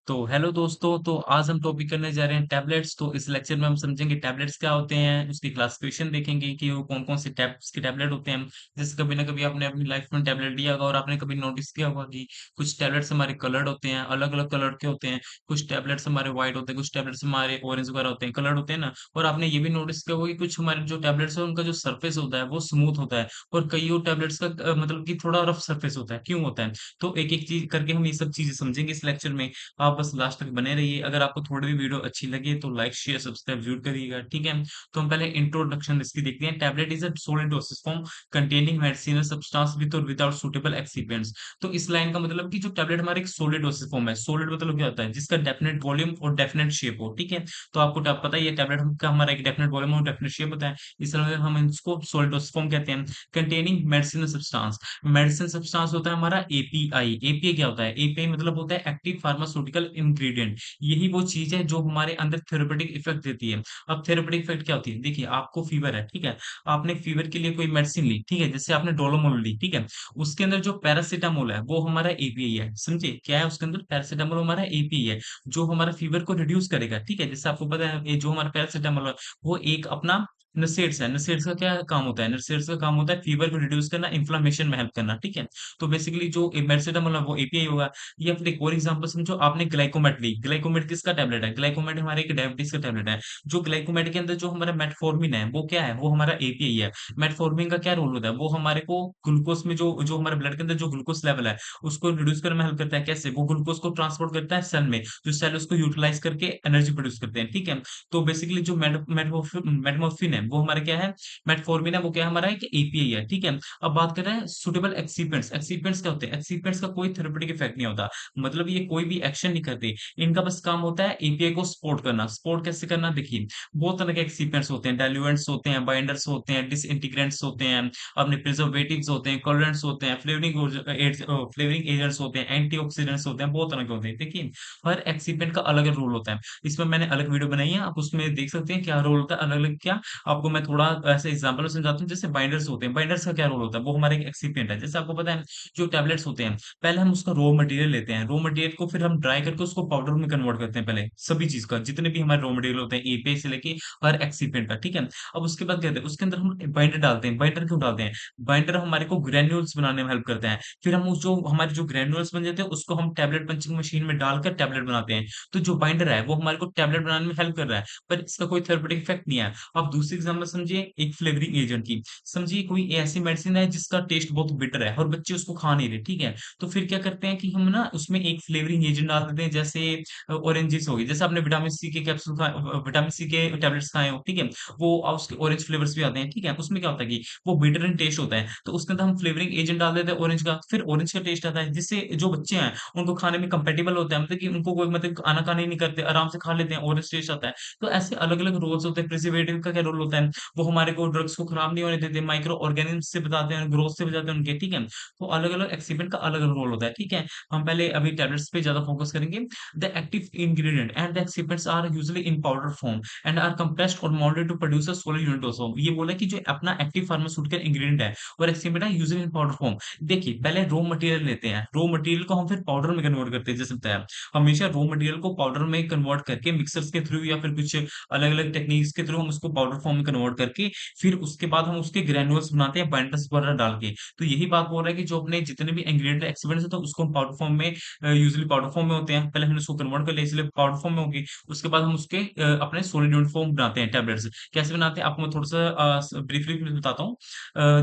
तो हेलो दोस्तों, तो आज हम टॉपिक करने जा रहे हैं टैबलेट्स। तो इस लेक्चर में हम समझेंगे टैबलेट्स क्या होते हैं, उसकी क्लासिफिकेशन देखेंगे कि वो कौन-कौन से टाइप्स के टैबलेट होते हैं। जैसे कभी ना कभी आपने अपनी लाइफ में टैबलेट लिया होगा और आपने कभी नोटिस किया होगा कि कुछ टैबलेट्स हमारे कलर्ड होते हैं, अलग-अलग कलर के होते हैं। कुछ टैबलेट्स हमारे व्हाइट होते हैं, कुछ टैबलेट्स हमारे ऑरेंज वगैरह होते हैं, कलर्ड होते हैं ना। और आपने ये भी नोटिस किया होगा कि कुछ हमारे जो टैबलेट्स हैं उनका जो सरफेस होता है वो स्मूथ होता है और कइयों टैबलेट्स का मतलब कि थोड़ा रफ सरफेस होता है। क्यों होता है? तो एक-एक चीज़ करके हम ये सब चीज़ें समझेंगे इस लेक्चर में। आप बस लास्ट तक बने रहिए। अगर आपको थोड़ी भी वीडियो अच्छी लगे तो लाइक, शेयर, सब्सक्राइब ज़रूर करिएगा, ठीक है? तो हम पहले इंट्रोडक्शन इसकी देखते हैं। Tablet is a solid dosage form containing medicinal substance with और विदाउट सूटेबल एक्सिपिएंट्स। तो इस लाइन का मतलब कि जो टैबलेट हमारा एक सॉलिड डोसेज फॉर्म है। सॉलिड मतलब क्या होता है? जिसका डेफिनिट वॉल्यूम और डेफिनिट शेप हो, ठीक है? तो आपको पता ही है टैबलेट हम का हमारा एक डेफिनिट वॉल्यूम और डेफिनिट शेप होता है। इसलिए हम इसको सॉलिड डोसेज फॉर्म कहते हैं। Containing medicinal substance. Medicine substance होता है हमारा एपीआई। एपीआई क्या होता है? एपीआई मतलब होता है एक्टिव फार्मास्यूटिकल इंग्रेडिएंट। यही वो चीज़ है जो हमारे अंदर थेरेपेटिक इफेक्ट देती है। अब थेरेपेटिक इफेक्ट क्या होती है? देखिए, आपको फीवर है, ठीक है? आपने फीवर के लिए कोई मेडिसिन ली, ठीक है? जैसे आपने डोलोमोल ली, ठीक है? उसके अंदर जो पैरासिटामोल है, वो हमारा एपीआई है, समझे? क्या है उसके अंदर? पैरासिटामोल हमारा एपीआई है, जो हमारा फीवर को रिड्यूस करेगा, ठीक है? जैसे आपको पता है, ये जो हमारा पैरासिटामोल है, वो एक अपना नसेड्स है। नसेड्स का क्या काम होता है? नसेड्स का काम होता है फीवर को रिड्यूस करना, इन्फ्लेमेशन में हेल्प करना, ठीक है? तो बेसिकली जो पैरासिटामोल है, वो एपीआई होगा। या फिर एक और एग्जांपल समझो, आपने ग्लाइकोमेट ली। ग्लाइकोमेट किसका टैबलेट है? ग्लाइकोमेट हमारे एक डायबिटीज का टैबलेट है। जो ग्लाइकोमेट के अंदर जो हमारा मेटफॉर्मिन है, वो क्या है? वो हमारा एपीआई है। मेटफॉर्मिन का क्या रोल होता है? वो हमारे को ग्लूकोज में जो जो हमारे ब्लड के अंदर जो ग्लूकोज लेवल है, उसको रिड्यूस करने में हेल्प करता है। कैसे? वो ग्लूकोज को ट्रांसपोर्ट करता है सेल में, जो सेल उसको यूटिलाइज करके एनर्जी प्रोड्यूस करते हैं, ठीक है? तो बेसिकली जो मेटमॉर्फिन है, वो हमारा क्या है? मेटफॉर्मिन है, वो क्या है? हमारा एक एपीआई है, ठीक है? अब बात कर रहे हैं सुटेबल एक्सिपिएंट्स। एक्सिपिएंट्स क्या होते हैं? एक्सिपिएंट्स का कोई थेरेपेटिक इफेक्ट नहीं होता। मतलब ये कोई भी एक्शन नहीं करते। इनका बस काम होता है एपीआई को सपोर्ट करना। सपोर्ट कैसे करना? देखिए, बहुत तरह के एक्सिपिएंट्स होते हैं, डाइल्यूएंट्स होते हैं, बाइंडर्स होते हैं, डिसइंटीग्रेंट्स होते हैं, अपने प्रिजर्वेटिव्स होते हैं, कलरेंट्स होते हैं, फ्लेवरिंग एजेंट्स होते हैं, एंटीऑक्सीडेंट्स होते हैं, बहुत तरह के होते हैं। देखिए, हर एक्सिपिएंट का अलग रोल होता है। इसमें मैंने अलग वीडियो बनाई है, आप उसमें देख सकते हैं क्या रोल होता है, अलग अलग क्या। आपको मैं थोड़ा ऐसे एग्जाम्पल में समझाता हूँ। जैसे बाइंडर्स होते हैं, बाइंडर्स का क्या रोल होता है? वो हमारे एक एक्सिपिएंट है। जैसे आपको पता है, जो टैबलेट्स होते हैं, पहले हम उसका रॉ मटेरियल लेते हैं। रॉ मटेरियल को फिर हम ड्राई करके उसको पाउडर में कन्वर्ट करते हैं पहले, सभी चीज़ का, जितने भी हमारे रॉ मटेरियल होते हैं, एपीआई से लेके हर एक्सिपिएंट का, ठीक है? अब उसके बाद क्या करते हैं? उसके अंदर हम बाइंडर डालते हैं। बाइंडर क्यों डालते हैं? बाइंडर हमारे को ग्रैन्युल्स बनाने में हेल्प करता है। फिर हम उस जो हमारे जो ग्रैन्युल्स बन जाते हैं, उसको हम टैबलेट पंचिंग मशीन में डालकर टैबलेट बनाते हैं। तो जो बाइंडर है, वो हमारे को टैबलेट बनाने में हेल्प कर रहा है, पर इसका कोई थेरेपेटिक इफेक्ट नहीं है। अब दूसरी एग्जांपल समझिए, एक फ्लेवरिंग एजेंट की। समझिए कोई ऐसी मेडिसिन है जिसका टेस्ट बहुत बिटर है और बच्चे उसको खा नहीं रहे, ठीक है? तो फिर क्या करते हैं कि हम ना उसमें एक फ्लेवरिंग एजेंट डाल देते हैं। जैसे ऑरेंजेस हो गई, जैसे आपने विटामिन सी के कैप्सूल खाए, विटामिन सी के टैबलेट्स खाए हो, ठीक है? वो उसके ऑरेंज फ्लेवर्स भी आते हैं, ठीक है? उसमें क्या होता है कि वो बिटर इन टेस्ट होता है, तो उसके अंदर हम फ्लेवरिंग एजेंट डाल देते हैं ऑरेंज का, फिर ऑरेंज का टेस्ट आता है, जिससे जो बच्चे हैं उनको खाने में कंपैटिबल होता है, मतलब कि उनको कोई मतलब आनाकानी नहीं करते, आराम से खा लेते हैं, ऑरेंज टेस्ट आता है। तो ऐसे अलग-अलग रोल्स होते हैं। प्रिजर्वेटिव का क्या रोल होता है? वो हमारे को ड्रग्स को खराब नहीं होने देते, माइक्रो ऑर्गेनिज्म से बचाते हैं, ग्रोथ से बचाते हैं उनके, ठीक है? तो अलग-अलग एक्सिपेंट का अलग-अलग रोल होता है, ठीक है? हम पहले अभी टैबलेट्स पे ज़्यादा फोकस करेंगे। The active ingredient and the excipients are usually in powder form and are compressed और moulded to produce a solid unit of ये बोला कि जो अपना एक्टिव फार्मास्यूटिकल इंग्रीडिएंट है और एक्सिपेंट है यूजुअली इन पाउडर फॉर्म। देखिए, पहले रॉ मटेरियल लेते हैं, रॉ मटेरियल को हम फिर पाउडर में कन्वर्ट करते हैं। जैसे बताया, हमेशा रॉ मटेरियल को पाउडर में कन्वर्ट करके मिक्सर्स के थ्रू या फिर कुछ अलग-अलग टेक्निक्स के थ्रू हम उसको पाउडर फॉर्म में कन्वर्ट करके फिर उसके बाद हम उसके ग्रैन्युल्स बनाते हैं बाइंडर्स वगैरह डाल के। तो यही बात बोल रहा है कि जो अपने जितने भी इंग्रीडिएंट एक्सिपेंट्स हैं, तो उसको हम पाउडर फॉर्म में यूजुअली पाउडर फॉर्म में होते हैं। पहले हमने उसको कन्वर्ट कर लिया, इसलिए पाउडर फॉर्म में होगी। उसके बाद हम उसके अपने सॉलिड यूनिट फॉर्म बनाते हैं टैबलेट्स। कैसे बनाते हैं? आपको मैं थोड़ा-सा ब्रीफली बताता हूँ।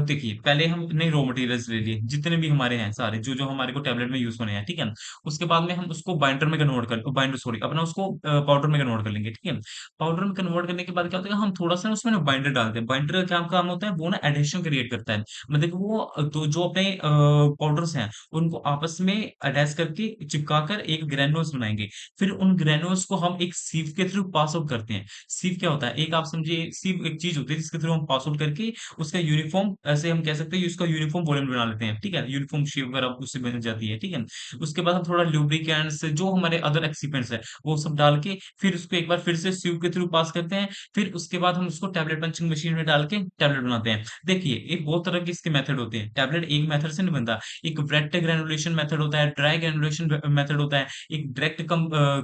देखिए, पहले हमने रॉ मटेरियल्स ले लिए, जितने भी हमारे हैं सारे, जो-जो हमारे को टैबलेट में यूज़ होने हैं, ठीक है? उसके बाद में हम उसको बाइंडर में कन्वर्ट कर बाइंडर सॉरी अपना उसको पाउडर में कन्वर्ट कर लेंगे, ठीक है? पाउडर में कन्वर्ट करने के बाद क्या होता है, हम थोड़ा-सा ना उसमें ना बाइंडर डालते हैं। बाइंडर का क्या काम होता है? वो ना एडहेशन क्रिएट करता है। मतलब कि वो तो जो अपने पाउडर्स हैं, उनको आपस में अटैच करके चिपकाकर एक ग्रैन्युल्स बनाएँगे। फिर उन ग्रैन्युल्स को हम एक सीव के थ्रू पास आउट करते हैं। सीव क्या होता है? एक आप समझिए, सीव एक चीज़ होती है जिसके थ्रू हम पास आउट करके उसका यूनिफ़ॉर्म, ऐसे हम कह सकते हैं, उसका यूनिफ़ॉर्म वॉल्यूम बना लेते हैं, ठीक है? यूनिफ़ॉर्म शेप वगैरह उससे बन जाती है, ठीक है? उसके बाद हम थोड़ा लुब्रिकेंट्स, जो हमारे अदर एक्सिपेंट्स हैं, वो सब डाल के फिर उसको एक बार फिर से सीव के थ्रू पास करते हैं। फिर उसके बाद हम उसको टैबलेट पंचिंग मशीन में डाल के टैबलेट बनाते हैं। देखिए, एक बहुत तरह के इसके मेथड होते हैं। टैबलेट एक मेथड से नहीं बनता। एक वेट ग्रैनुलेशन मेथड होता है, ड्राई ग्रैनुलेशन मेथड होता है, एक डायरेक्ट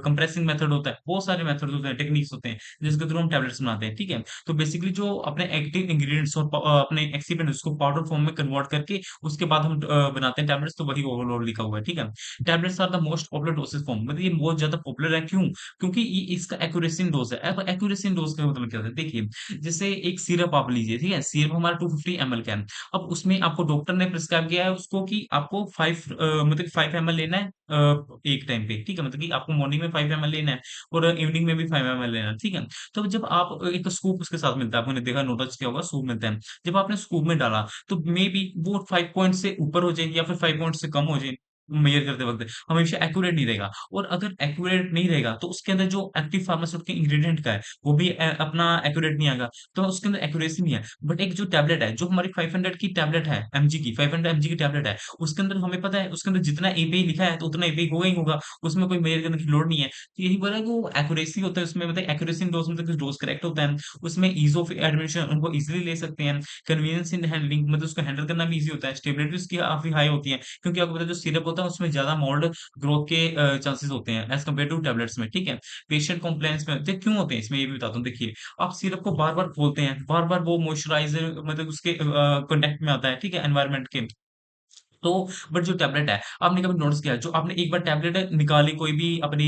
कंप्रेसिंग मेथड होता है। बहुत सारे मेथड होते हैं, टेक्निक्स होते हैं, जिसके थ्रू हम टैबलेट्स बनाते हैं, ठीक है? तो बेसिकली जो अपने एक्टिव इंग्रीडिएंट्स और अपने एक्सिपिएंट उसको पाउडर फॉर्म में कन्वर्ट करके उसके बाद हम बनाते हैं टैबलेट्स, तो वही ओवरऑल लिखा हुआ है, ठीक है? Tablets are the most popular dosage form, मतलब ये बहुत ज्यादा पॉपुलर है, क्यों? क्योंकि ये इसका एक्यूरेसी इन डोज है। अब एक्यूरेसी इन डोज का मतलब क्या होता है? देखिए, जैसे एक सिरप आप लीजिए, ठीक है? सिरप हमारा 250 ml का है। अब उसमें आपको डॉक्टर ने प्रिस्क्राइब किया है उसको कि आपको 5 मतलब 5 ml लेना है एक टाइम पे, ठीक है? मतलब कि आपको मॉर्निंग में 5 ml लेना है और इवनिंग में भी 5 ml लेना है, ठीक है? तो जब आप एक स्कूप उसके साथ मिलता है, आपने देखा नोटिस किया होगा, स्कूप मिलता है। जब आपने स्कूप में डाला तो मे बी वो 5 पॉइंट से ऊपर हो जाए या फिर 5 पॉइंट से कम हो जाए, मेजर करते वक्त हमेशा एक्यूरेट नहीं रहेगा। और अगर एक्यूरेट नहीं रहेगा तो उसके अंदर जो एक्टिव फार्मास्यूटिकल इंग्रेडिएंट का है वो भी अपना एक्यूरेट नहीं आएगा, तो उसके अंदर एक्यूरेसी नहीं है। बट एक जो टैबलेट है, जो हमारी 500 की टैबलेट है, एमजी की 500 एमजी की टैबलेट है, उसके अंदर हमें पता है उसके अंदर जितना एपीआई लिखा है तो उतना एपीआई होगा ही होगा, उसमें कोई मेजर करने की लोड नहीं है। तो यही बोला कि वो एक्यूरेसी होता है उसमें, मतलब एक्यूरेसी इन डोज में डोज करेक्ट होता है, उसमें ईज ऑफ एडमिनिस्ट्रेशन उनको इजीली ले सकते हैं, कन्वीनियंस इन हैंडलिंग, मतलब उसको हैंडल करना भी ईजी होता है, स्टेबिलिटी उसकी काफी हाई होती है, क्योंकि आपको पता है जो सिरप होता है उसमें ज्यादा मोल्ड ग्रोथ के चांसेस होते हैं एज कम्पेयर टू टैबलेट्स में, ठीक है? पेशेंट कॉम्प्लायंस में देखिए क्यों होते हैं इसमें, ये भी बताता हूँ। देखिए, आप सिरप को बार बार खोलते हैं, बार बार वो मॉइस्चराइजर मतलब उसके कॉन्टेक्ट में आता है, ठीक है, एनवायरनमेंट के। तो बट जो टैबलेट है, आपने कभी नोटिस किया है, जो आपने एक बार टैबलेट निकाली कोई भी अपनी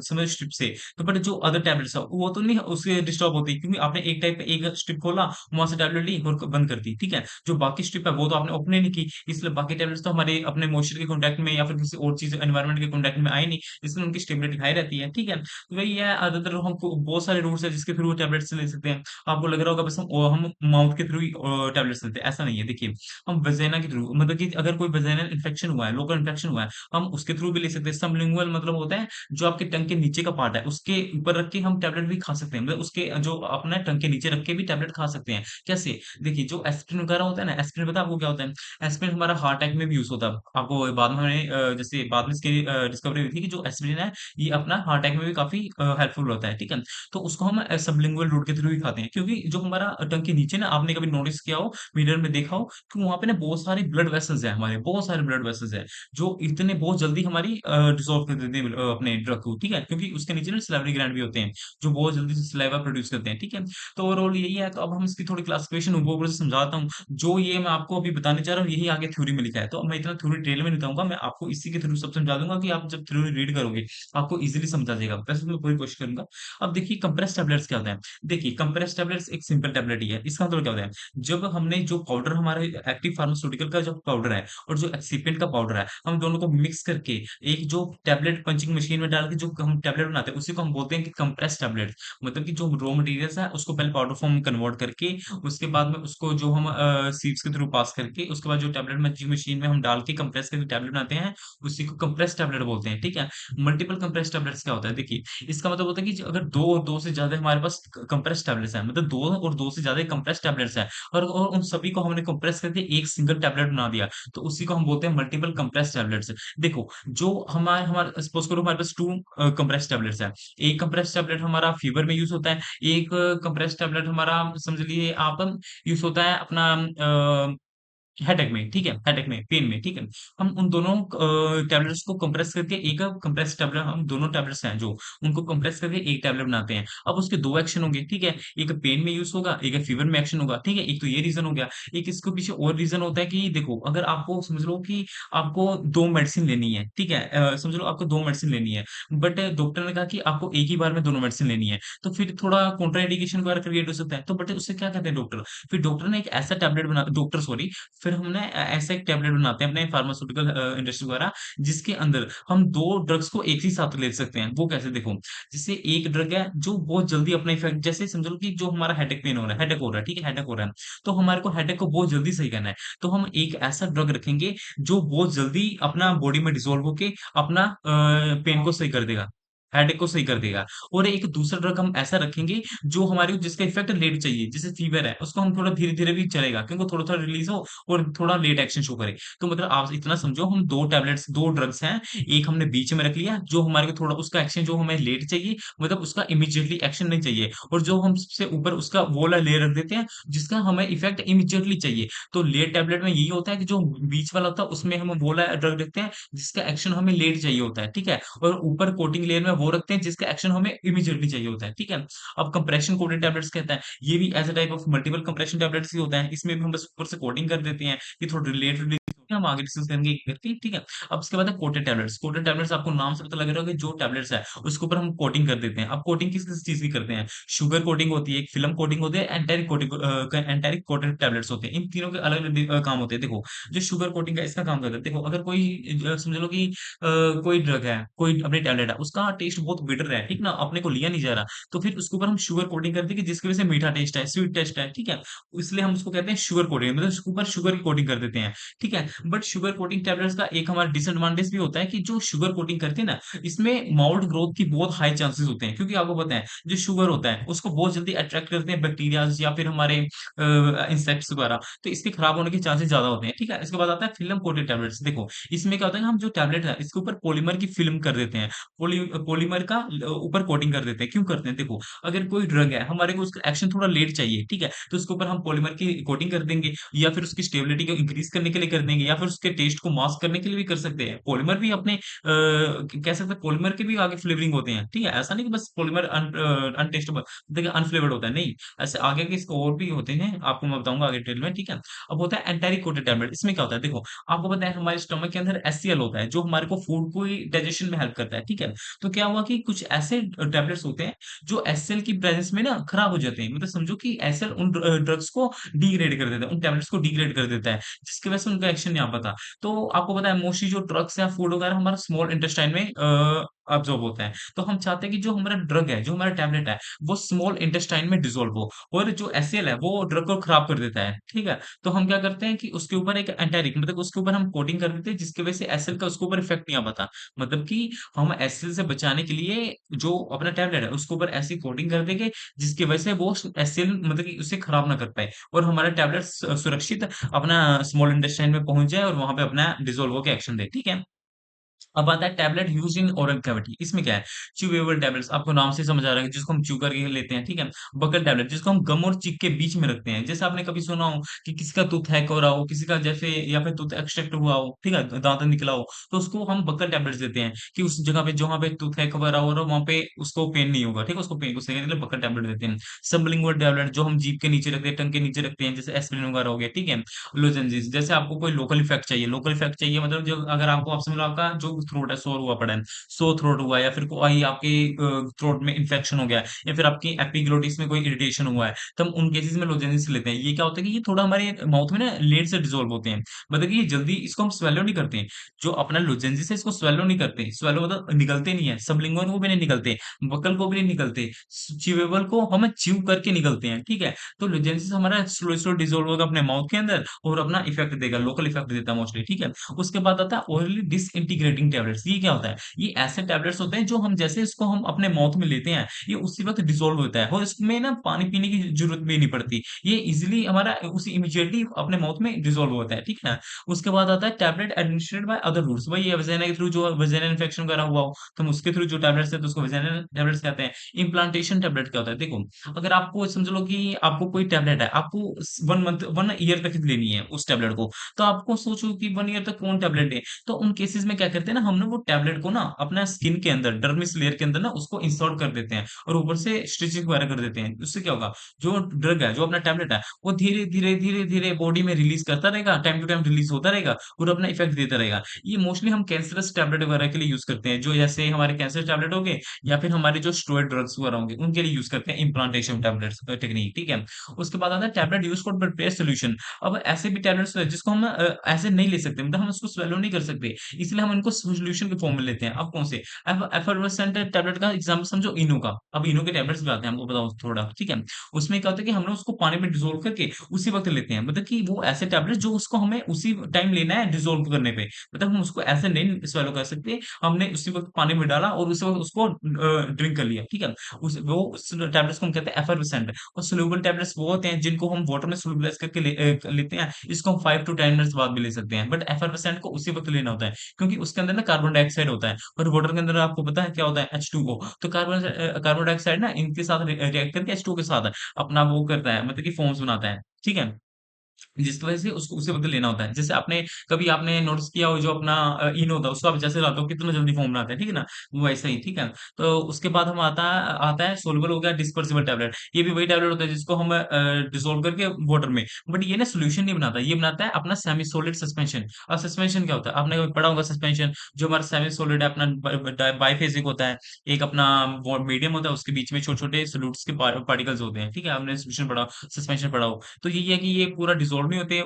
समझ स्ट्रिप से, तो बट जो अदर टैबलेट्स है वो तो नहीं उससे डिस्टर्ब होती, क्योंकि आपने एक टाइप एक स्ट्रिप खोला, वहां से टैबलेट ली और बंद कर दी, ठीक है? जो बाकी स्ट्रिप है वो तो आपने ओपन ही नहीं की, इसलिए बाकी टैबलेट्स तो हमारे अपने मॉइस्चर के कॉन्टैक्ट में या फिर किसी और चीज एनवायरनमेंट के कॉन्टैक्ट में आए नहीं, इसलिए उनकी स्टेबिलिटी हाई रहती है, ठीक है? तो वही है, अदर हमको बहुत सारे रूट्स है जिसके थ्रू टैबलेट्स ले सकते हैं। आपको लग रहा होगा बस हम माउथ के थ्रू ही टैबलेट्स लेते हैं, ऐसा नहीं है। देखिए, हम वजाइना के थ्रू, मतलब कि अगर कोई वजाइनल इन्फेक्शन हुआ है, लोकल इन्फेक्शन हुआ है, हम उसके थ्रू भी ले सकते हैं। सबलिंगुअल मतलब होता है जो आपके टंग के नीचे का पार्ट है उसके ऊपर रख के हम टैबलेट भी खा सकते हैं, मतलब उसके जो अपना टंग के नीचे रख के भी टैबलेट खा सकते हैं। कैसे? देखिए, जो एस्पिरिन वगैरह होता है ना, एस्पिरिन पता है आपको क्या होता है? एस्पिरिन हमारा हार्ट अटैक में भी यूज होता है। आपको बाद में जैसे बाद में इसकी डिस्कवरी हुई थी कि जो एस्पिरिन है ये अपना हार्ट अटैक में भी काफी हेल्पफुल होता है, ठीक है? तो उसको हम सबलिंगुअल रूट के थ्रू ही खाते हैं, क्योंकि जो हमारा टंग के नीचे ना, आपने कभी नोटिस किया हो, मिरर में देखा हो कि वहाँ पे ना बहुत सारे ब्लड वेसल्स हैं, हमारे बहुत सारे ब्लड वेसल्स हैं, जो इतने बहुत जल्दी हमारी डिसॉल्व कर देते हैं अपने ड्रग को, ठीक है? क्योंकि उसके नीचे ना सलाइवरी ग्लैंड भी होते हैं, जो बहुत जल्दी से सलाइवा प्रोड्यूस करते हैं, ठीक है? तो ओवरऑल यही है। तो अब हम इसकी थोड़ी क्लासिफिकेशन ऊपर से समझाता हूँ। जो ये मैं आपको अभी बताने चाह रहा हूँ, यही आगे थ्योरी में लिखा है। तो अब मैं इतना थ्योरी डिटेल में नहीं बताऊंगा, मैं आपको इसी के थ्रू सब समझा दूंगा कि आप जब थ्योरी रीड करोगे आपको इजीली समझ आ जाएगा। वैसे तो मैं पूरी कोशिश करूंगा। अब देखिए, कंप्रेस टैबलेट्स क्या होता है? देखिए, कंप्रेस टैबलेट्स एक सिंपल टैबलेट ही है। इसका मतलब क्या होता है? जब हमने जो पाउडर, हमारे एक्टिव फार्मास्यूटिकल का जो पाउडर है और जो एक्सिपिएंट का पाउडर है, हम दोनों को मिक्स करके एक जो टैबलेट पंचिंग मशीन में डाल के जो हम टैबलेट बनाते हैं, उसी को हम बोलते हैं कि कंप्रेस टैबलेट। मतलब कि जो रॉ मटेरियल्स है उसको पहले पाउडर फॉर्म में कन्वर्ट करके, उसके बाद में उसको जो हम सीप्स के थ्रू पास करके, उसके बाद जो टैबलेट पंचिंग मशीन में हम डाल के कंप्रेस करके टैबलेट बनाते हैं, उसी को कंप्रेस टैबलेट बोलते हैं, ठीक है? मल्टीपल कंप्रेस टैबलेट्स क्या होता है? देखिए, इसका मतलब होता है कि अगर दो और दो से ज्यादा हमारे पास कंप्रेस टैबलेट्स हैं, मतलब दो और दो से ज्यादा कंप्रेस टैबलेट्स हैं, और उन सभी को हमने कंप्रेस करके एक सिंगल टैबलेट बना दिया, तो उसी को हम बोलते हैं मल्टीपल कंप्रेस टैबलेट्स। देखो, जो हमारे हमारे सपोज करो हमारे पास 2 कंप्रेस टैबलेट्स हैं। एक कंप्रेस टैबलेट हमारा फीवर में यूज़ होता है, एक कंप्रेस टैबलेट हमारा समझ लीजिए आप यूज़ होता है अपना हेडेक में, ठीक है? हेडेक में, पेन में, ठीक है? हम उन दोनों टैबलेट्स को कंप्रेस करके एक कंप्रेस टैबलेट, हम दोनों टैबलेट्स हैं जो, उनको कंप्रेस करके एक टैबलेट बनाते हैं। अब उसके 2 एक्शन होंगे, ठीक है? एक पेन में यूज़ होगा, एक फीवर में एक्शन होगा, ठीक है? एक तो ये रीज़न हो गया। एक इसके पीछे और रीज़न होता है कि देखो, अगर आपको समझ लो कि आपको 2 मेडिसिन लेनी है, ठीक है? समझ लो आपको 2 मेडिसिन लेनी है, बट डॉक्टर ने कहा कि आपको एक ही बार में दोनों मेडिसिन लेनी है, तो फिर थोड़ा कॉन्ट्रा इंडिकेशन वगैरह क्रिएट हो सकता है। तो बट उससे क्या कहते हैं डॉक्टर? फिर डॉक्टर ने एक ऐसा टैबलेट बना डॉक्टर सॉरी फिर हमने ऐसा एक टैबलेट बनाते हैं अपने फार्मास्यूटिकल इंडस्ट्री द्वारा, जिसके अंदर हम 2 ड्रग्स को एक ही साथ ले सकते हैं। वो कैसे? देखो, जैसे एक ड्रग है जो बहुत जल्दी अपना इफेक्ट, जैसे समझ लो कि जो हमारा हेडेक पेन हो रहा है, हेडेक हो रहा है, ठीक है? हेडेक हो रहा है, तो हमारे को हेडेक को बहुत जल्दी सही करना है, तो हम एक ऐसा ड्रग रखेंगे जो बहुत जल्दी अपना बॉडी में डिसॉल्व होके अपना पेन को सही कर देगा। हेडेक को सही कर देगा। और एक दूसरा ड्रग हम ऐसा रखेंगे जो हमारे को जिसका इफेक्ट लेट चाहिए, जैसे फीवर है उसको हम थोड़ा धीरे-धीरे भी चलेगा क्योंकि थोड़ा थोड़ा रिलीज हो और थोड़ा लेट एक्शन शो करे। तो मतलब आप इतना समझो हम 2 टैबलेट्स 2 ड्रग्स हैं, एक हमने बीच में रख लिया जो हमारे को थोड़ा उसका एक्शन जो हमें लेट चाहिए, मतलब उसका इमीडिएटली एक्शन नहीं चाहिए, और जो हम सबसे ऊपर उसका वो वाला लेयर रख देते हैं जिसका हमें इफेक्ट इमीडिएटली चाहिए। तो लेट टैबलेट में यही होता है कि जो बीच वाला होता है उसमें हम वो वाला ड्रग रखते हैं जिसका एक्शन हमें लेट चाहिए होता है, ठीक है? और ऊपर कोटिंग लेयर में वो रखते हैं जिसका एक्शन हमें इमीडिएटली चाहिए होता है, ठीक है? अब कंप्रेशन कोटेड टैबलेट्स कहते हैं, ये भी as a type of multiple compression tablets ही होता है। इसमें भी हम बस ऊपर से कोटिंग कर देते हैं कि थोड़ा लेट रिलीज़ होके हम आगे डिस्कस करेंगे एक करके, ठीक है? अब उसके बाद है कोटेड टैबलेट्स। कोटेड टैबलेट्स आपको नाम से पता लग रहा होगा कि जो टैबलेट्स है उसके ऊपर हम कोटिंग कर देते हैं। अब कोटिंग किस-किस चीज़ की करते हैं? शुगर कोटिंग होती है, एक फिल्म कोटिंग होती है, एंटारिक कोटिंग एंटारिक कोटेड टैबलेट्स होते हैं। इन तीनों के अलग-अलग काम होते हैं। देखो, जो शुगर कोटिंग का इसका काम करता है, देखो अगर कोई समझ लो कि कोई ड्रग है, कोई अपनी टैबलेट है, उसका टेस्ट बहुत बिटर है, ठीक ना? अपने को लिया नहीं जा रहा, तो फिर उसके ऊपर हम शुगर कोटिंग कर देंगे जिसकी वजह से मीठा टेस्ट है, स्वीट टेस्ट है, ठीक है? इसलिए हम उसको कहते हैं शुगर कोटिंग, मतलब उसके ऊपर शुगर की कोटिंग कर देते हैं, ठीक है? बट शुगर कोटिंग टैबलेट्स का एक हमारा डिसएडवांटेज भी होता है कि जो शुगर कोटिंग करते हैं ना, इसमें माउल्ट ग्रोथ की बहुत हाई चांसेस होते हैं क्योंकि आपको पता है, जो शुगर होता है, उसको बहुत जल्दी अट्रैक्ट करते हैं बैक्टीरियाज़ या फिर हमारे इंसेक्ट्स वगैरह, तो इसके खराब होने के चांसेस ज़्यादा होते हैं, ठीक है? इसके बाद आता है फिल्म कोटेड टैबलेट्स। देखो, इसमें क्या होता है कि हम जो टैबलेट है इसके ऊपर पॉलीमर की फ़िल्म कर देते हैं। पॉलीमर का ऊपर कोटिंग कर देते हैं। क्यों करते हैं? देखो, अगर कोई ड्रग है, हमारे को उसका एक्शन थोड़ा लेट चाहिए, ठीक है? तो उसके ऊपर हम पॉलीमर की कोटिंग कर देंगे या फिर उसकी स्टेबिलिटी को इंक्रीज़ करने के लिए कर देंगे या फिर उसके टेस्ट को मास्क करने के लिए भी कर सकते हैं। पॉलीमर भी अपने कह सकते हैं पॉलीमर के भी आगे फ्लेवरिंग होते हैं, ठीक है? ऐसा नहीं कि बस पॉलीमर अनटेस्टेबल देखिए अनफ्लेवर्ड होता है, नहीं। ऐसे आगे के इसके और भी होते हैं, आपको मैं बताऊँगा आगे डिटेल में, ठीक है? अब होता है एंटारिक कोटेड टैबलेट। इसमें क्या होता है? देखो, आपको पता है हमारे स्टमक के अंदर एचसीएल होता है जो हमारे को फूड को ही डाइजेशन में हेल्प करता है, ठीक है? तो क्या हुआ कि कुछ ऐसे टैबलेट्स होते हैं जो एचसीएल की प्रेजेंस में ना खराब हो जाते हैं। मतलब समझो कि एचसीएल उन ड्रग्स को डिग्रेड कर देता है, उन टैबलेट्स को डिग्रेड कर देता है, जिसकी वजह से उनका एक्शन नहीं आ पाता। तो आपको पता है मोस्टली जो ड्रग्स या फूड वगैरह हमारा स्मॉल इंटेस्टाइन में अब्ज़ॉर्ब होता है। तो हम चाहते हैं कि जो हमारा ड्रग है, जो हमारा टैबलेट है, वो स्मॉल इंटेस्टाइन में डिसॉल्व हो और जो एचसीएल है वो ड्रग को खराब कर देता है, ठीक है? तो हम क्या करते हैं कि उसके ऊपर एक एंटारिक मतलब उसके ऊपर हम कोटिंग कर देते हैं जिसकी वजह से एसिड का उसके ऊपर इफेक्ट नहीं आ पाता। मतलब कि हम एसिड से बचाने के लिए जो अपना टैबलेट है उसके ऊपर ऐसी कोटिंग कर देंगे जिसकी वजह से वो एसिड मतलब कि उसे खराब ना कर पाए और हमारा टैबलेट सुरक्षित अपना स्मॉल इंटेस्टाइन में पहुंच जाए और वहां पे अपना डिसॉल्व होकर एक्शन दे, ठीक है? अब आता है tablet used in oral cavity. इसमें क्या है? च्यूएबल टैबलेट्स आपको नाम से समझ आ रहा है जिसको हम च्यू करके लेते हैं, ठीक है? बकल टैबलेट जिसको हम गम और चीक के बीच में रखते हैं। जैसे आपने कभी सुना हो कि किसी का टूथ हैक हो रहा हो, किसी का जैसे या फिर टूथ एक्सट्रैक्ट हुआ हो, ठीक है? दाँत निकला हो, तो उसको हम बकल टैबलेट्स देते हैं कि उस जगह पे जहाँ पे टूथ हैक वगैरह हो रहा हो वहाँ पे उसको पेन नहीं होगा, ठीक है? उसको पेन को सही करने के लिए बकल टैबलेट देते हैं। सबलिंगुअल टैबलेट जो हम जीभ के नीचे रखते हैं, टंग के नीचे रखते हैं, जैसे एस्पिरिन वगैरह हो गया, ठीक है? लोजेंसिस जैसे आपको कोई लोकल इफेक्ट चाहिए मतलब जो अगर आपको आप समझ लो आपका जो थ्रोट है सोर हुआ पड़ा है, सोर थ्रोट हुआ है या फिर कोई आपके थ्रोट में इन्फेक्शन हो गया है या फिर आपकी एपिग्लोटिस में कोई इरिटेशन हुआ है, तो हम उन केसेस में लोजेंसिस लेते हैं। ये क्या होता है कि ये थोड़ा हमारे माउथ में ना लेट से डिसॉल्व होते हैं, मतलब कि ये जल्दी इसको हम स्वेलो नहीं करते। जो अपना लोजेंसिस है इसको स्वेलो नहीं करते, स्वेलो मतलब निगलते नहीं है, सबलिंगुअल को भी नहीं निकलते, बकल को भी नहीं निकलते, च्यूएबल को हम च्यू करके निकलते हैं, ठीक है? तो लोजेंसिस हमारा स्लो स्लो डिसॉल्व होगा अपने माउथ के अंदर और अपना इफेक्ट देगा, लोकल इफेक्ट देता है मोस्टली, ठीक है? उसके बाद आता है ओरली डिसइंटीग्रेटिंग टैबलेट्स। ये क्या होता है? ये ऐसे टैबलेट्स होते हैं जो हम जैसे इसको हम अपने माउथ में लेते हैं, ये उसी वक़्त डिसॉल्व होता है और इसमें ना पानी पीने की ज़रूरत भी नहीं पड़ती। ये ईज़िली हमारा उसी इमीडिएटली अपने माउथ में डिसॉल्व होता है, ठीक है ना? उसके बाद आता है tablet administered by other routes. वही है वजाइना के थ्रू जो वजाइनल इन्फेक्शन वगैरह हुआ हो, तो हम उसके थ्रू जो टैबलेट्स हैं तो उसको वजाइनल टैबलेट्स कहते हैं। इम्प्लांटेशन टैबलेट क्या होता है? देखो, अगर आपको समझ लो कि आपको कोई टैबलेट है, आपको 1 ईयर तक लेनी है उस टैबलेट को, तो आपको सोचो कि 1 ईयर तक कौन टैबलेट ले? तो उन केसेस में क्या करते हैं ना हम ना वो टैबलेट को ना अपना स्किन के अंदर डर्मिस लेयर के अंदर ना उसको इंसर्ट कर देते हैं और ऊपर से स्टिचिंग वगैरह कर देते हैं। उससे क्या होगा? जो ड्रग है, जो अपना टैबलेट है, वो धीरे-धीरे बॉडी में रिलीज़ करता रहेगा, टाइम टू टाइम रिलीज़ होता रहेगा और अपना इफेक्ट देता रहेगा। ये मोस्टली हम कैंसरस टैबलेट वगैरह के लिए यूज़ करते हैं, जो जैसे हमारे कैंसर टैबलेट हो गए या फिर हमारे जो स्टेरॉइड ड्रग्स वगैरह होंगे, उनके लिए यूज़ करते हैं इम्प्लांटेशन टैबलेट्स टेक्नीक, ठीक है? उसके बाद आता है tablet used for prepare solution. अब ऐसे भी टैबलेट्स हैं जिसको हम ऐसे नहीं ले सकते, मतलब हम उसको स्वैलो नहीं कर सकते, इसलिए हम इनको सॉल्यूशन के फॉर्म में लेते हैं। अब कौन से? एफर्वेसेंट टैबलेट का एग्जांपल समझो इनो का। अब इनो के टैबलेट्स भी आते हैं, हमको बताओ थोड़ा, ठीक है? उसमें क्या होता है कि हम लोग उसको पानी में डिसॉल्व करके उसी वक़्त लेते हैं। मतलब कि वो ऐसे टैबलेट जो उसको हमें उसी टाइम लेना है डिसॉल्व करने पे। मतलब हम उसको ऐसे नहीं स्वैलो कर सकते, हमने उसी वक़्त पानी में डाला और उसी वक़्त उसको ड्रिंक कर लिया, ठीक है? उस टैबलेट्स को हम कहते हैं एफर्वेसेंट। और सोलुबल टैबलेट्स वो होते हैं जिनको हम वाटर में सोलुबलाइज़ करके लेते हैं। इसको हम 5 टू 10 मिनट्स बाद भी ले सकते हैं। बट एफर्वेसेंट को उसी वक़्त लेना होता है, क्योंकि उसके अंदर ना कार्बन डाइऑक्साइड होता है और वाटर के अंदर आपको पता है क्या होता है H2O। तो कार्बन डाइऑक्साइड ना इनके साथ रिएक्ट करके H2O के साथ अपना वो करता है, मतलब कि फ़ॉर्म्स बनाता है, ठीक है? जिसकी वजह से उसको उसी वक़्त लेना होता है। जैसे कभी आपने नोटिस किया हो जो अपना इनो होता है उसको आप जैसे लाते हो कितना जल्दी फ़ॉर्म बनाता है, ठीक है ना? वैसा ही, ठीक है? तो उसके बाद हम आता है सोलुबल हो गया डिस्पर्सिबल टैबलेट। ये भी वही टैबलेट होता है जिसको हम डिसॉल्व करके वाटर में, बट ये ना सॉल्यूशन नहीं बनाता, ये बनाता है अपना सेमी सॉलिड सस्पेंशन। अब सस्पेंशन क्या होता है? आपने कभी पढ़ा होगा सस्पेंशन, जो हमारा सेमी सॉलिड है अपना बाइफेज़िक होता है। एक अपना वो मीडियम होता है, उसके बीच में छोटे-छोटे सॉल्यूट्स के पार्टिकल्स होते हैं, ठीक है? आपने सस्पेंशन पढ़ा हो। तो यही है कि ये पूरा डिसॉल्व नहीं होते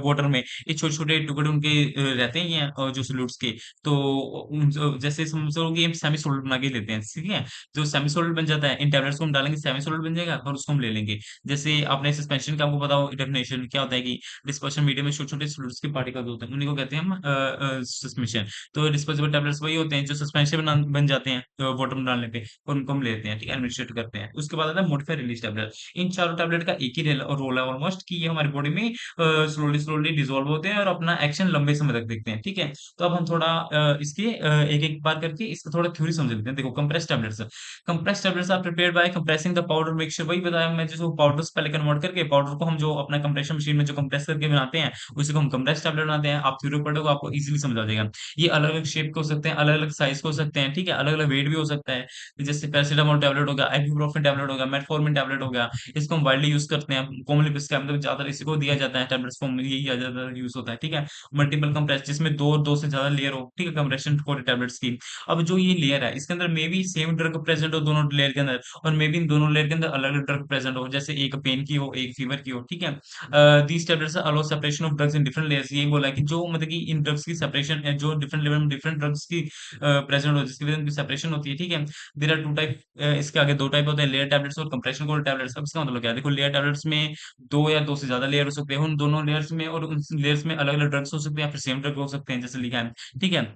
वाटर में, ये छोटे-छोटे टुकड़े उनके रहते ही हैं जो सॉल्यूट्स के। तो जैसे समझो कि हम सेमी सॉलिड बना के लेते हैं, ठीक है? जो सेमी सॉलिड बन जाता है, इन टैबलेट्स को हम डालेंगे सेमी सॉलिड बन जाएगा और उसको हम ले लेंगे। जैसे आपने सस्पेंशन का आपको पता हो डेफिनिशन क्या होता है कि डिस्पर्शन मीडियम में छोटे-छोटे सॉल्यूट्स के पार्टिकल्स होते हैं, उन्हीं को कहते हैं हम सस्पेंशन। तो डिस्पोजेबल टैबलेट्स वही होते हैं जो सस्पेंशन बन जाते हैं वाटर में डालने पे और उनको हम लेते हैं, ठीक है? एडमिनिस्ट्रेट करते हैं। उसके बाद आता है मॉडिफाइड रिलीज़ टैबलेट। इन चारों टैबलेट का एक ही रोल है ऑलमोस्ट कि ये हमारी बॉडी में स्लोली स्लोली डिसॉल्व होते हैं और अपना एक्शन लंबे समय तक देखते हैं, ठीक है? तो अब हम थोड़ा इसके एक-एक बार करके इसका थोड़ा थ्योरी समझ लेते हैं। देखो compressed tablets are prepared by compressing the powder mixture. वही बताया मैं जिसको पाउडर से पहले कन्वर्ट करके पाउडर को हम जो अपना कंप्रेशन मशीन में जो कंप्रेस करके बनाते हैं, उसी को हम कंप्रेस्ड टैबलेट बनाते हैं। आप थ्योरी पढ़ोगे आपको ईज़िली समझ आ जाएगा। ये अलग-अलग शेप के हो सकते हैं, अलग-अलग साइज़ के हो सकते हैं, ठीक है? अलग-अलग वेट भी हो सकता है। जैसे पैरासिटामोल टैबलेट हो गया, इबुप्रोफेन टैबलेट हो गया, मेटफॉर्मिन टैबलेट हो गया। इसको हम वाइडली यूज़ करते हैं। कॉमनली प्रिस्क्राइब मतलब ज़्यादातर इसी को दिया जाता है टैबलेट्स फॉर्म में यही ज़्यादा यूज़ होता है, ठीक है? मल्टीपल कंप्रेस जिसमें 2 से ज़्यादा लेयर हो, ठीक है? कंप्रेशन कोटेड टैबलेट्स की। अब जो ये लेयर है इसके अंदर may be same drug present हो दोनों लेयर के अंदर और मे बी इन दोनों लेयर के अंदर अलग-अलग ड्रग प्रेज़ेंट हो। जैसे एक पेन की हो, एक फीवर की हो, ठीक है? These tablets allow separation of drugs in different layers. यही बोला है कि जो मतलब कि इन ड्रग्स की सेपरेशन जो डिफरेंट लेवल में डिफरेंट ड्रग्स की प्रेज़ेंट हो जिसकी वजह से उनकी सेपरेशन होती है, ठीक है? देयर आर 2 टाइप इसके आगे 2 टाइप होते हैं लेयर टैबलेट्स और कंप्रेशन कोल्ड टैबलेट्स। अब इसका मतलब क्या है? देखो लेयर टैबलेट्स में 2 या 2 से ज़्यादा लेयर हो सकते हैं। उन दोनों लेयर्स में और उन लेयर्स में अलग-अलग ड्रग्स हो सकते हैं या फिर सेम ड्रग हो सकते हैं जैसे लिखा है, ठीक है?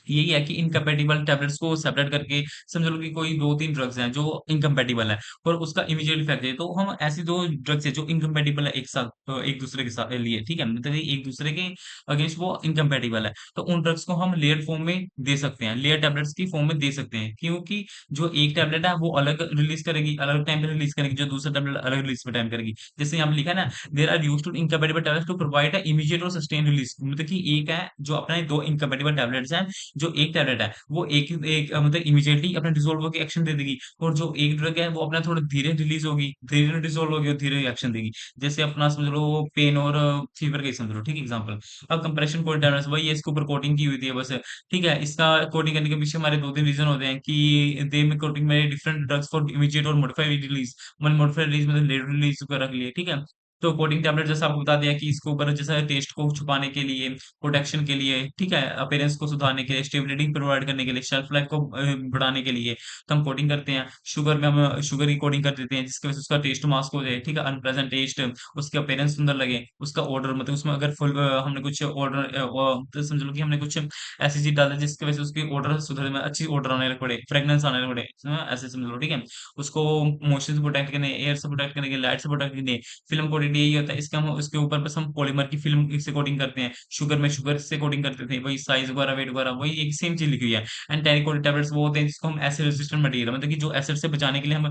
यही है कि इनकम्पैटिबल टैबलेट्स को सेपरेट करके समझ लो कि कोई 2-3 ड्रग्स हैं जो इनकम्पैटिबल हैं और उसका इमीडिएट इफेक्ट है। तो हम ऐसी 2 ड्रग्स हैं जो इनकम्पैटिबल है एक साथ एक दूसरे के साथ लिए, ठीक है? मतलब ये एक दूसरे के अगेंस्ट वो इनकम्पैटिबल है। तो उन ड्रग्स को हम लेयर्ड फॉर्म में दे सकते हैं, लेयर टैबलेट्स की फॉर्म में दे सकते हैं। क्योंकि जो एक टैबलेट है वो अलग रिलीज़ करेगी, अलग टाइम पे रिलीज़ करेगी, जो दूसरा टैबलेट अलग रिलीज़ पे टाइम करेगी। जैसे यहाँ पे लिखा है ना, there are used to incompatible tablets to provide a immediate or sustained release. मतलब कि एक है जो अपना 2 इनकम्पैटिबल टैबलेट्स हैं जो एक टैबलेट है, वो मतलब इमीडिएटली अपना डिसॉल्व होके एक्शन दे देगी और जो एक ड्रग है, वो अपना थोड़ा धीरे रिलीज़ होगी, धीरे डिसॉल्व होगी और धीरे एक्शन देगी। जैसे अपना समझ लो पेन और फीवर का ही समझ लो, ठीक है एग्ज़ाम्पल। अब कंप्रेशन कोल्ड टैबलेट्स वही है इसके ऊपर कोटिंग की हुई थी बस, ठीक है? इसका कोटिंग करने के पीछे हमारे 2-3 रीज़न होते हैं कि दे में कोटिंग में डिफरेंट ड्रग्स फॉर इमीडिएट और मॉडिफाइड रिलीज़। मॉडिफाइड रिलीज़ मतलब लेट रिलीज़ वगैरह के लिए, ठीक है? तो कोटिंग टैबलेट जैसा आपको बता दिया कि इसके ऊपर जैसा टेस्ट को छुपाने के लिए प्रोटेक्शन के लिए, ठीक है? अपीयरेंस को सुधारने के लिए, स्टेबिलिटी प्रोवाइड करने के लिए, शेल्फ लाइफ को बढ़ाने के लिए, तो हम कोटिंग करते हैं। शुगर में हम शुगर की कोटिंग कर देते हैं, जिसकी वजह से उसका टेस्ट मास्क हो जाए, ठीक है? अनप्लेजेंट टेस्ट, उसकी अपीयरेंस सुंदर लगे, उसका ऑर्डर मतलब उसमें अगर हमने कुछ ऑर्डर तो समझ लो कि हमने कुछ ऐसी चीज़ डाल दी जिसकी वजह से उसकी ऑर्डर सुधरे में अच्छी ऑर्डर आने लग पड़े, फ्रेग्रेंस आने लग पड़े, ऐसे समझ लो, ठीक है? उसको मोशन से प्रोटेक्ट करने, एयर से प्रोटेक्ट करने के लिए, लाइट से प्रोटेक्ट करने फ़िल्म कोटेड यही होता है, इसका हम उसके ऊपर बस हम पॉलीमर की फ़िल्म से कोटिंग करते हैं। शुगर में शुगर से कोटिंग करते थे, वही साइज़ वगैरह, वेट वगैरह वही एक सेम चीज़ लिखी हुई है। एंटी कोटेड टैबलेट्स वो होते हैं जिसको हम एसिड रेजिस्टेंट मटीरियल मतलब कि जो एसिड से बचाने के लिए हम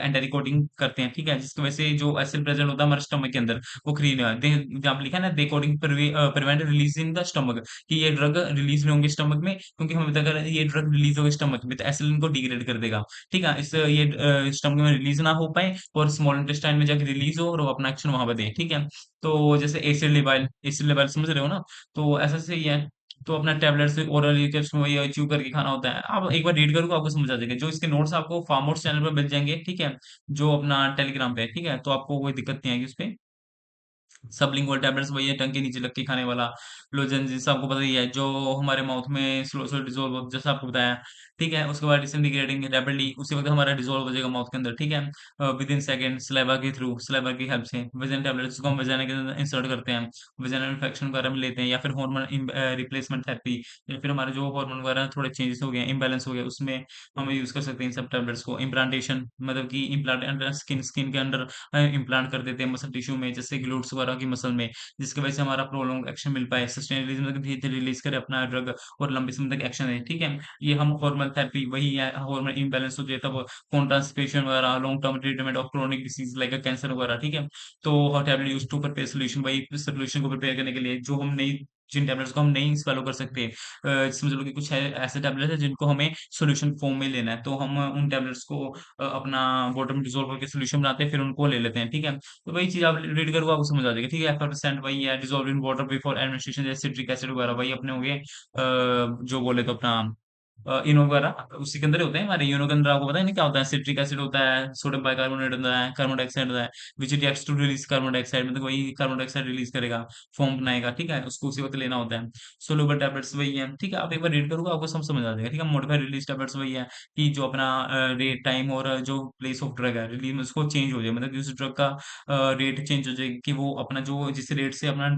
एंटी कोटिंग करते हैं, ठीक है? जिसकी वजह से जो एसिड प्रेज़ेंट होता है हमारे स्टमक के अंदर, वो क्लीन दे जहाँ पे लिखा है ना the coating prevent release in the stomach कि ये ड्रग रिलीज़ नहीं होंगे स्टमक में क्योंकि हमें पता अगर ये ड्रग रिलीज़ होगा स्टमक में तो एसिलिन को डिग्रेड कर देगा, ठीक है? इससे ये स्टमक में रिलीज़ ना हो पाए और स्मॉल इंटेस्टाइन में जाके रिलीज़ हो और वो अपना एक्शन वहाँ पे दे, ठीक है? तो जैसे एसिड लेविल समझ रहे हो ना? तो ऐसा सही है। तो अपना टैबलेट्स ओरली के उसमें वही च्यू करके खाना होता है। आप एक बार रीड करोगे आपको समझ आ जाएगा। जो इसके नोट्स आपको फार्मर्स चैनल पे मिल जाएँगे, ठीक है? जो अपना टेलीग्राम पे है, ठीक है? तो आपको कोई दिक्कत नहीं आएगी उसपे। सबलिंगुअल टैबलेट्स वही है टंग के नीचे लग के खाने वाला लोजन जैसा आपको पता ही है जो हमारे माउथ में स्लो स्लो डिजोल्व हो जैसा आपको बताया ठीक है उसके बाद डिसइंटीग्रेटिंग रैपिडली उसी वक्त हमारा डिजोल्व हो जाएगा माउथ के अंदर ठीक है विद इन सेकंड स्लाइवा के थ्रू स्लाइवा की हेल्प से विजन टैबलेट्स को हम वजाना के अंदर इंसर्ट करते हैं वजाइनल इन्फेक्शन वगैरह में लेते हैं या फिर हार्मोन रिप्लेसमेंट थेरेपी या फिर हमारे जो हार्मोन वगैरह थोड़े चेंजेस हो गए इम्बैलेंस हो गया उसमें हम यूज कर सकते हैं इन सब टैबलेट्स को इम्प्लांटेशन मतलब कि इम्प्लांट अंडर स्किन के अंदर इम्प्लांट कर देते हैं मसल टिश्यू में जैसे ग्लूट्स वगैरह की मसल में जिसकी वजह से हमारा प्रोलॉन्ग एक्शन मिल पाए सस्टेन रिलीज मतलब धीरे-धीरे रिलीज करे अपना ड्रग और लंबे समय तक एक्शन है, ठीक है? ये हम हार्मोनल थेरेपी वही है हार्मोन इम्बैलेंस हो जाए तब कॉन्ट्रास्पेशन वगैरह long term treatment of chronic disease like cancer वगैरह, ठीक है? तो हर tablet used to prepare solution वही सॉल्यूशन को प्रिपेयर करने के लिए जो हम नहीं जिन टैबलेट्स को हम नहीं स्वैलो कर सकते समझ लो कि कुछ है ऐसे टैबलेट है जिनको हमें सॉल्यूशन फॉर्म में लेना है, तो हम उन टैबलेट्स को अपना वाटर में डिसॉल्व करके सॉल्यूशन बनाते हैं फिर उनको ले लेते हैं, ठीक है? तो वही चीज़ आप रीड करोगे आपको समझ आ जाएगी, ठीक है? एफर्टसेंट वही है, dissolved in water before administration जैसे सिट्रिक एसिड वगैरह वही अपने हो गए जो बोले तो अपना इनो वगैरह उसी के अंदर ही होते हैं हमारे इनो के अंदर आपको पता है ना क्या होता है सिट्रिक एसिड होता है, सोडियम बाइकार्बोनेट होता है, कार्बन डाइऑक्साइड होता है, which reacts to release carbon dioxide मतलब वही कार्बन डाइऑक्साइड रिलीज करेगा, फोम बनाएगा, ठीक है? उसको उसी वक्त लेना होता है। सोलुबल टैबलेट्स वही है, ठीक है? आप एक बार रीड करोगे आपको सब समझ आ जाएगा, ठीक है? मॉडिफाइड रिलीज टैबलेट्स वही है कि जो अपना रेट टाइम और जो प्लेस ऑफ ड्रग है रिलीज में उसको चेंज हो जाए मतलब कि उस ड्रग का रेट चेंज हो जाए कि वो अपना जो जिस रेट से अपना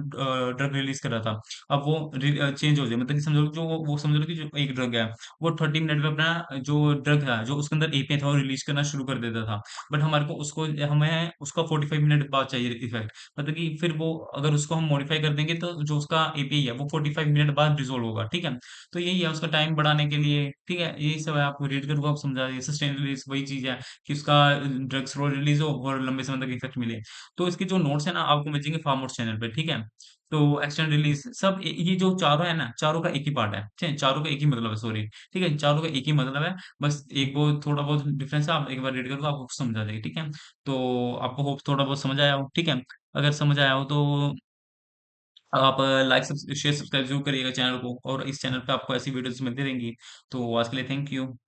ड्रग रिलीज कर रहा था अब वो चेंज हो जाए मतलब कि समझो जो वो समझ लो कि जो एक ड्रग है वो 30 मिनट में अपना जो ड्रग था जो उसके अंदर एपीआई था वो रिलीज करना शुरू कर देता था बट हमारे को उसको हमें उसका 45 मिनट बाद चाहिए इफेक्ट मतलब कि फिर वो अगर उसको हम मॉडिफाई कर देंगे तो जो उसका एपीआई है वो 45 मिनट बाद डिसोल्व होगा ठीक है तो यही है उसका टाइम बढ़ाने के लिए ठीक है यही सब है आपको रीड करूंगा आप समझा दिए सस्टेन रिलीज वही चीज है कि उसका ड्रग स्लो रिलीज हो और लंबे समय तक इफेक्ट मिले तो इसके जो नोट्स है ना आपको मिल जाएंगे फार्मोस चैनल पे ठीक है तो एक्सटेंड रिलीज सब ये जो चारों है ना चारों का एक ही पार्ट है ठीक है चारों का एक ही मतलब है सॉरी ठीक है चारों का एक ही मतलब है बस एक वो थोड़ा बहुत डिफरेंस है आप एक बार रीड करो आपको समझ आ जाएगी ठीक है तो आपको होप थोड़ा बहुत समझ आया हो ठीक है अगर समझ आया हो तो आप लाइक शेयर सब्सक्राइब जरूर करिएगा चैनल को और इस चैनल पे आपको ऐसी वीडियोस मिलती रहेंगी तो आज के लिए थैंक यू